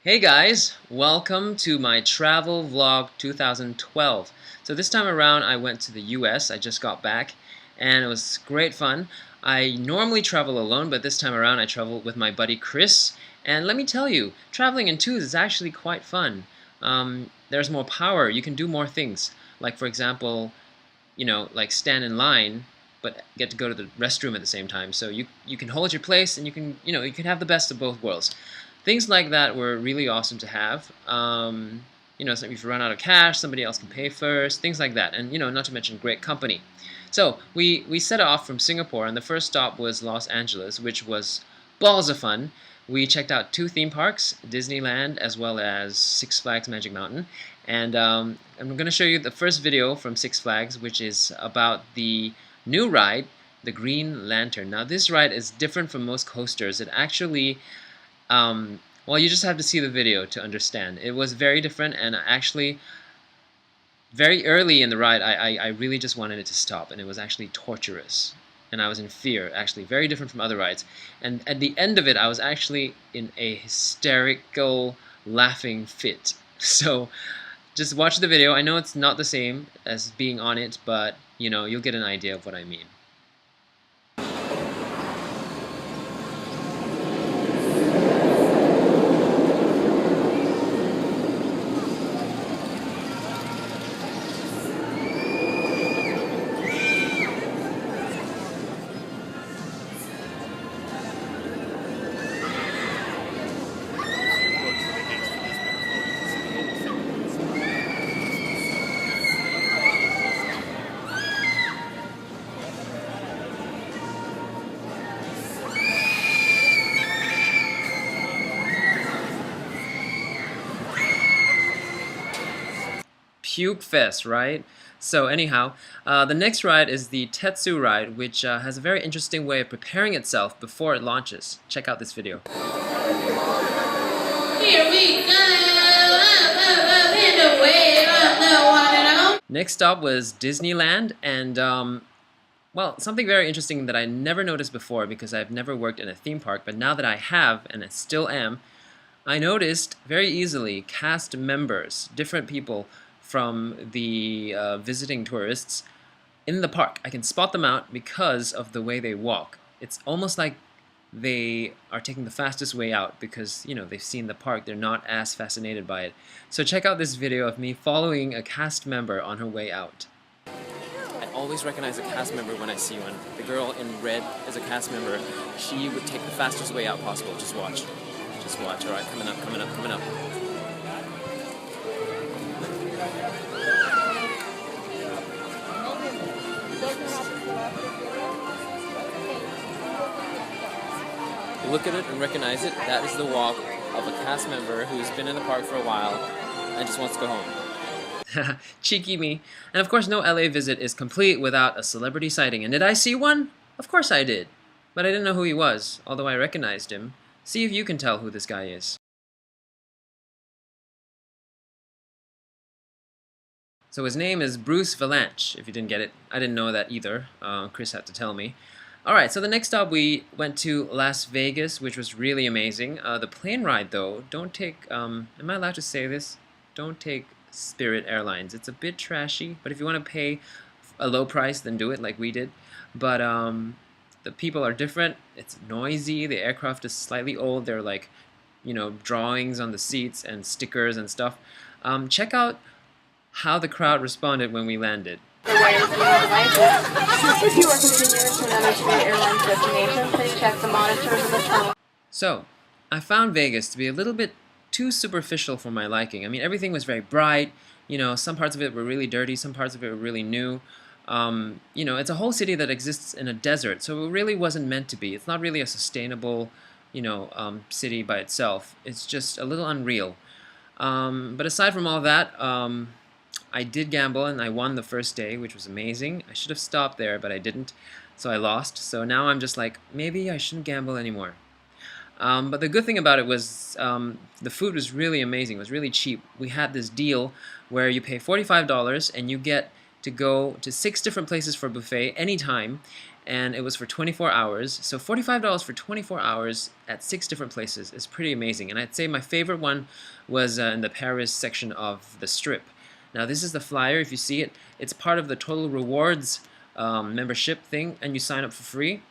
Hey guys, welcome to my travel vlog 2012. So this time around I went to the US. I just got back and it was great fun. I normally travel alone, but this time around I traveled with my buddy Chris. And let me tell you, traveling in twos is actually quite fun. There's more power. You can do more things. Like for example, like stand in line, but get to go to the restroom at the same time. So you can hold your place and you can have the best of both worlds. Things like that were really awesome to have. So if you run out of cash, somebody else can pay first. Things like that, and not to mention great company. So we set off from Singapore, and the first stop was Los Angeles, which was balls of fun. We checked out two theme parks, Disneyland as well as Six Flags Magic Mountain. And I'm going to show you the first video from Six Flags, which is about the new ride, the Green Lantern. Now this ride is different from most coasters. It actually, well, you just have to see the video to understand. It was very different, and actually very early in the ride I really just wanted it to stop, and it was actually torturous. And I was in fear, actually, very different from other rides. And at the end of it, I was actually in a hysterical laughing fit. So just watch the video. I know it's not the same as being on it, but you'll get an idea of what I mean. Puke fest, right? So anyhow, the next ride is the Tetsu ride, which has a very interesting way of preparing itself before it launches. Check out this video. Here we go. Next stop was Disneyland, and well, something very interesting that I never noticed before because I've never worked in a theme park, but now that I have, and I still am, I noticed very easily cast members, different people from the visiting tourists in the park. I can spot them out because of the way they walk. It's almost like they are taking the fastest way out because they've seen the park. They're not as fascinated by it. So check out this video of me following a cast member on her way out. I always recognize a cast member when I see one. The girl in red is a cast member. She would take the fastest way out possible. Just watch. Just watch. Alright, coming up, coming up, coming up. Look at it and recognize it. That is the walk of a cast member who's been in the park for a while and just wants to go home. Cheeky me. And of course no LA visit is complete without a celebrity sighting. And did I see one? Of course I did. But I didn't know who he was, although I recognized him. See if you can tell who this guy is. So his name is Bruce Valanche, if you didn't get it. I didn't know that either. Chris had to tell me. Alright, so the next stop we went to Las Vegas, which was really amazing. The plane ride, though, don't take, am I allowed to say this? Don't take Spirit Airlines. It's a bit trashy, but if you want to pay a low price, then do it like we did. But the people are different. It's noisy. The aircraft is slightly old. There are like, drawings on the seats and stickers and stuff. Check out how the crowd responded when we landed. If you are continuing to another Spirit Airlines destination, please check the monitors of the terminal. So, I found Vegas to be a little bit too superficial for my liking. I mean, everything was very bright. Some parts of it were really dirty. Some parts of it were really new. It's a whole city that exists in a desert, so it really wasn't meant to be. It's not really a sustainable, city by itself. It's just a little unreal. But aside from all that, I did gamble and I won the first day, which was amazing. I should have stopped there, but I didn't, so I lost. So now I'm just like, maybe I shouldn't gamble anymore. But the good thing about it was the food was really amazing. It was really cheap. We had this deal where you pay $45 and you get to go to 6 different places for a buffet anytime, and it was for 24 hours. So $45 for 24 hours at 6 different places is pretty amazing. And I'd say my favorite one was in the Paris section of the Strip. Now this is the flyer. If you see it, it's part of the Total Rewards membership thing, and you sign up for free.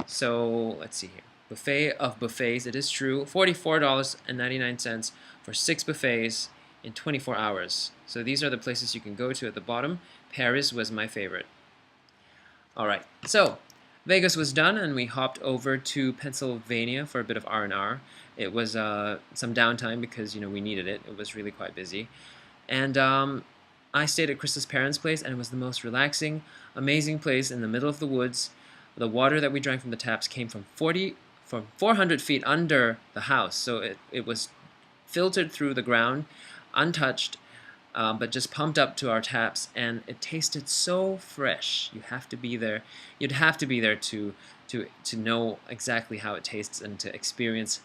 So let's see here. Buffet of buffets. It is true. $44.99 for 6 buffets in 24 hours. So these are the places you can go to at the bottom. Paris was my favorite. Alright, so Vegas was done, and we hopped over to Pennsylvania for a bit of R&R. It was some downtime because, you know, we needed it. It was really quite busy. And I stayed at Chris's parents' place, and it was the most relaxing, amazing place in the middle of the woods. The water that we drank from the taps came from 400 feet under the house, so it was filtered through the ground, untouched, but just pumped up to our taps, and it tasted so fresh. You have to be there. You'd have to be there to know exactly how it tastes and to experience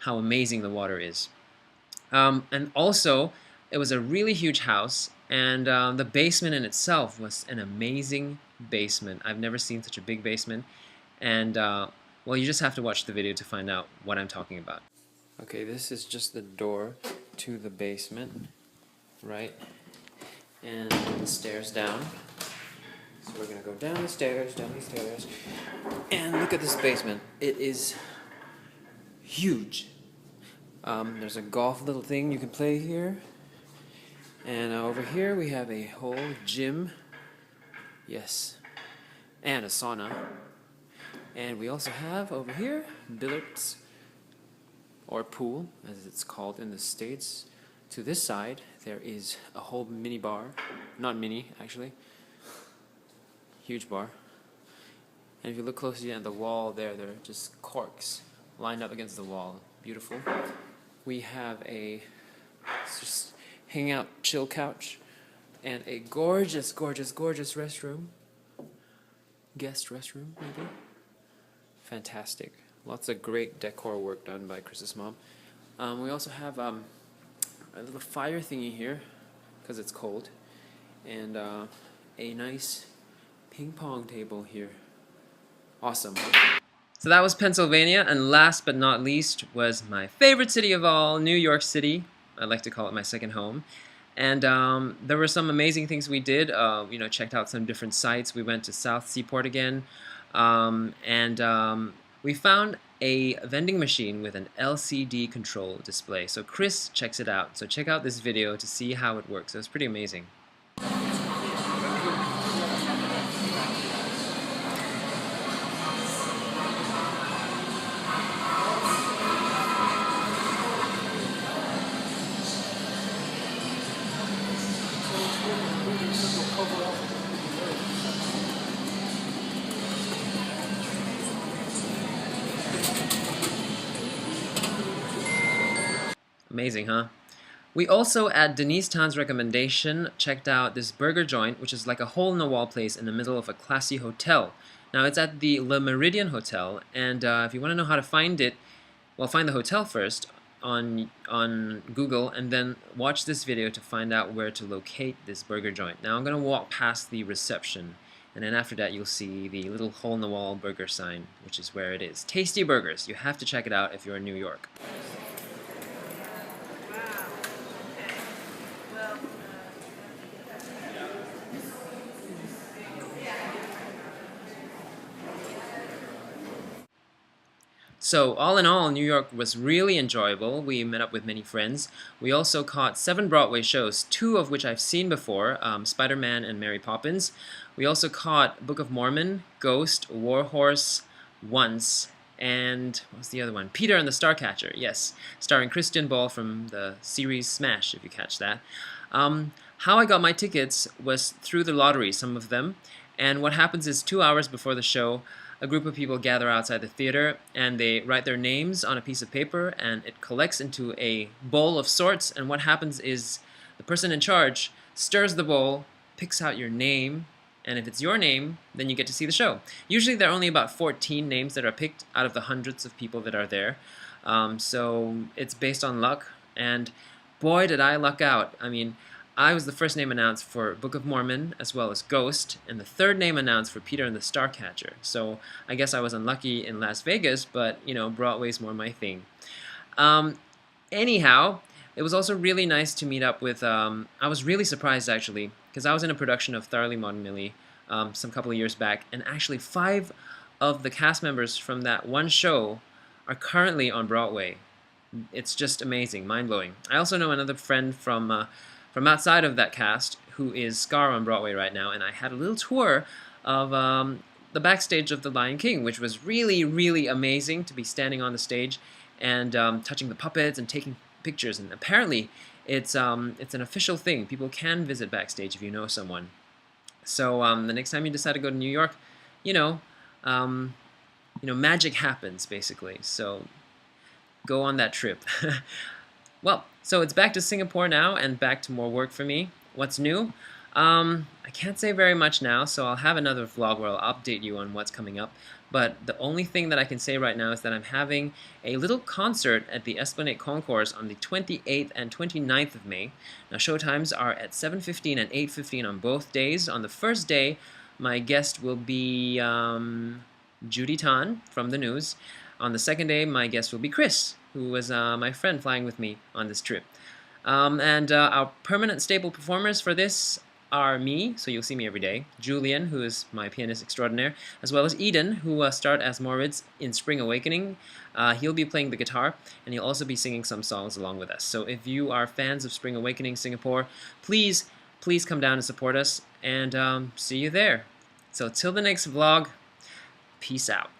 how amazing the water is. And also, it was a really huge house, and the basement in itself was an amazing basement. I've never seen such a big basement, and well, you just have to watch the video to find out what I'm talking about. Okay, this is just the door to the basement, right? And the stairs down. So we're gonna go down the stairs, and look at this basement. It is huge. There's a golf little thing you can play here. And over here we have a whole gym. Yes. And a sauna. And we also have over here billiards, or pool as it's called in the States. To this side there is a whole mini bar. Not mini, actually. Huge bar. And if you look closely at the wall there, they're just corks lined up against the wall. Beautiful. We have a just hang out chill couch and a gorgeous restroom. Guest restroom, maybe. Fantastic. Lots of great decor work done by Chris's mom. We also have a little fire thingy here because it's cold, and a nice ping pong table here. Awesome. So that was Pennsylvania, and last but not least was my favorite city of all, New York City. I like to call it my second home. And there were some amazing things we did. You know, checked out some different sites. We went to South Seaport again, and we found a vending machine with an LCD control display. So Chris checks it out. So check out this video to see how it works. It was pretty amazing. Amazing, huh? We also, at Judee Tan's recommendation, checked out this burger joint, which is like a hole-in-the-wall place in the middle of a classy hotel. Now, it's at the Le Méridien Hotel, and if you want to know how to find it, well, find the hotel first on Google, and then watch this video to find out where to locate this burger joint. Now, I'm going to walk past the reception, and then after that, you'll see the little hole-in-the-wall burger sign, which is where it is. Tasty Burgers. You have to check it out if you're in New York. So all in all, New York was really enjoyable. We met up with many friends. We also caught 7 Broadway shows, 2 of which I've seen before, Spider-Man and Mary Poppins. We also caught Book of Mormon, Ghost, Warhorse, Once, and what was the other one? Peter and the Starcatcher, yes, starring Christian Ball from the series Smash, if you catch that. How I got my tickets was through the lottery, some of them, and what happens is 2 hours before the show, a group of people gather outside the theater and they write their names on a piece of paper, and it collects into a bowl of sorts, and what happens is the person in charge stirs the bowl, picks out your name, and if it's your name, then you get to see the show. Usually there are only about 14 names that are picked out of the hundreds of people that are there, so it's based on luck, and boy did I luck out. I mean, I was the first name announced for Book of Mormon as well as Ghost, and the third name announced for Peter and the Starcatcher. So I guess I was unlucky in Las Vegas, but you know, Broadway's more my thing. Anyhow, it was also really nice to meet up with. I was really surprised actually because I was in a production of Thoroughly Modern Millie some couple of years back, and actually 5 of the cast members from that one show are currently on Broadway. It's just amazing, mind-blowing. I also know another friend from outside of that cast who is Scar on Broadway right now, and I had a little tour of the backstage of The Lion King, which was really, really amazing to be standing on the stage and touching the puppets and taking pictures. And apparently, it's an official thing. People can visit backstage if you know someone. So the next time you decide to go to New York, you know, magic happens basically. So go on that trip. Well, so it's back to Singapore now and back to more work for me. What's new? I can't say very much now, so I'll have another vlog where I'll update you on what's coming up. But the only thing that I can say right now is that I'm having a little concert at the Esplanade Concourse on the 28th and 29th of May. Now, showtimes are at 7:15 and 8:15 on both days. On the first day, my guest will be Judee Tan from the Noose. On the second day, my guest will be Chris, who was my friend flying with me on this trip. And our permanent staple performers for this are me, so you'll see me every day, Julian, who is my pianist extraordinaire, as well as Eden, who starred as Moritz in Spring Awakening. He'll be playing the guitar, and he'll also be singing some songs along with us. So if you are fans of Spring Awakening Singapore, please come down and support us, and see you there. So till the next vlog, peace out.